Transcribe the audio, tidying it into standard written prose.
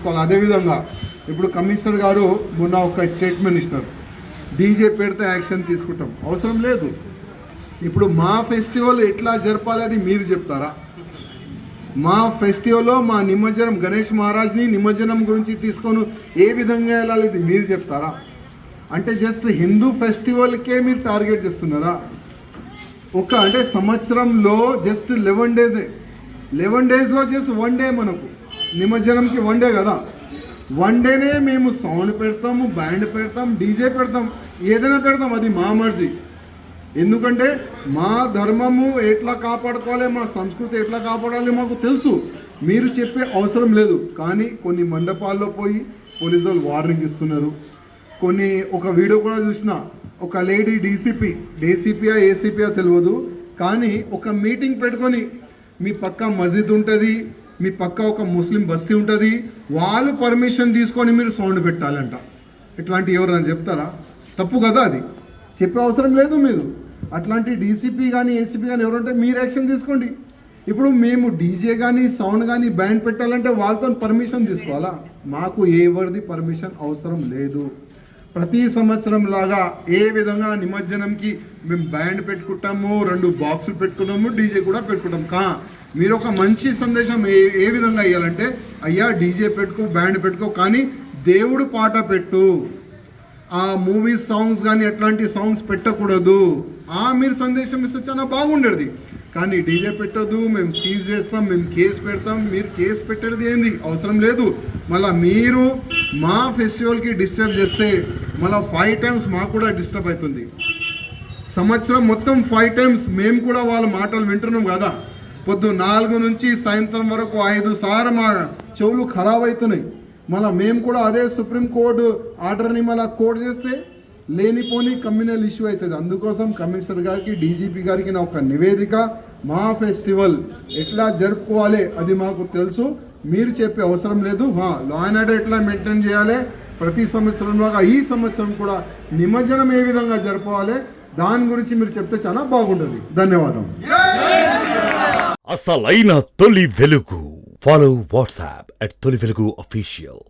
తీసుకోవాలి. అదేవిధంగా ఇప్పుడు కమిషనర్ గారు మొన్న ఒక స్టేట్మెంట్ ఇచ్చినారు, డీజే పెడితే యాక్షన్ తీసుకుంటాం. అవసరం లేదు. ఇప్పుడు మా ఫెస్టివల్ ఎట్లా జరపాలి అది మీరు చెప్తారా? మా ఫెస్టివల్లో మా నిమజ్జనం గణేష్ మహారాజ్ని నిమజ్జనం గురించి తీసుకొని ఏ విధంగా వెళ్ళాలి ఇది మీరు చెప్తారా? అంటే జస్ట్ హిందూ ఫెస్టివల్కే మీరు టార్గెట్ చేస్తున్నారా? అంటే సంవత్సరంలో జస్ట్ 11 డేస్లో జస్ట్ 1 డే మనకు నిమజ్జనంకి 1 డే కదా. 1 డేనే మేము సౌండ్ పెడతాము, బ్యాండ్ పెడతాం, డీజే పెడతాం, ఏదైనా పెడతాం, అది మా మర్జీ. ఎందుకంటే మా ధర్మము ఎట్లా కాపాడుకోవాలి, మా సంస్కృతి ఎట్లా కాపాడాలి మాకు తెలుసు. మీరు చెప్పే అవసరం లేదు. కానీ కొన్ని మండపాల్లో పోయి పోలీసు వాళ్ళు వార్నింగ్ ఇస్తున్నారు. ఒక వీడియో కూడా చూసిన, ఒక లేడీ డీసీపీయా ఏసీపీయా తెలియదు, కానీ ఒక మీటింగ్ పెట్టుకొని మీ పక్క మస్జిద్ ఉంటుంది, మీ పక్క ఒక ముస్లిం బస్తీ ఉంటుంది, వాళ్ళు పర్మిషన్ తీసుకొని మీరు సౌండ్ పెట్టాలంట. ఇట్లాంటి ఎవరైనా చెప్తారా? తప్పు కదా, అది చెప్పే అవసరం లేదు. మీరు అట్లాంటి డీసీపీ కానీ ఏసీపీ కానీ ఎవరంటే మీరు యాక్షన్ తీసుకోండి. ఇప్పుడు మేము డీజే కానీ సౌండ్ కానీ బ్యాండ్ పెట్టాలంటే వాళ్ళతో పర్మిషన్ తీసుకోవాలా? మాకు ఎవరిది పర్మిషన్ అవసరం లేదు. ప్రతి సంవత్సరం లాగా ఏ విధంగా నిమజ్జనంకి మేము బ్యాండ్ పెట్టుకుంటాము, 2 బాక్సులు పెట్టుకున్నాము, డీజే కూడా పెట్టుకుంటాం. మీరు ఒక మంచి సందేశం ఏ విధంగా ఇవ్వాలంటే, అయ్యా డీజే పెట్టుకో, బ్యాండ్ పెట్టుకో, కానీ దేవుడు పాట పెట్టు, ఆ మూవీస్ సాంగ్స్ కానీ ఎట్లాంటి సాంగ్స్ పెట్టకూడదు, మీరు సందేశం ఇస్తే చాలా బాగుండేది. కానీ డీజే పెట్టదు, మేము సీజ్ చేస్తాం, మేము కేసు పెడతాం. మీరు కేసు పెట్టేది ఏంది? అవసరం లేదు. మళ్ళీ మీరు మా ఫెస్టివల్కి డిస్టర్బ్ చేస్తే మళ్ళీ 5 టైమ్స్ మాకు కూడా డిస్టర్బ్ అవుతుంది. సంవత్సరం మొత్తం 5 టైమ్స్ మేము కూడా వాళ్ళ మాటలు వింటున్నాం కదా. పొద్దు 4 నుంచి సాయంత్రం వరకు 5 సార్లు మా చెవులు ఖరాబ్ అవుతున్నాయి. మళ్ళీ మేము కూడా అదే సుప్రీంకోర్టు ఆర్డర్ని మళ్ళీ కోర్టు చేస్తే లేనిపోని కమ్యూనల్ ఇష్యూ అవుతుంది. అందుకోసం కమిషనర్ గారికి, డీజీపీ గారికి నా ఒక నివేదిక, మా ఫెస్టివల్ ఎట్లా జరుపుకోవాలి అది మాకు తెలుసు, మీరు చెప్పే అవసరం లేదు. లా అండ్ ఆర్డర్ ఎట్లా మెయింటైన్ చేయాలి, ప్రతి సంవత్సరంలాగా ఈ సంవత్సరం కూడా నిమజ్జనం ఏ విధంగా జరుపుకోవాలి దాని గురించి మీరు చెప్తే చాలా బాగుంటుంది. ధన్యవాదం. అసలైన తొలి వెలుగు. ఫాలో వాట్సాప్ @తొలి వెలుగు official.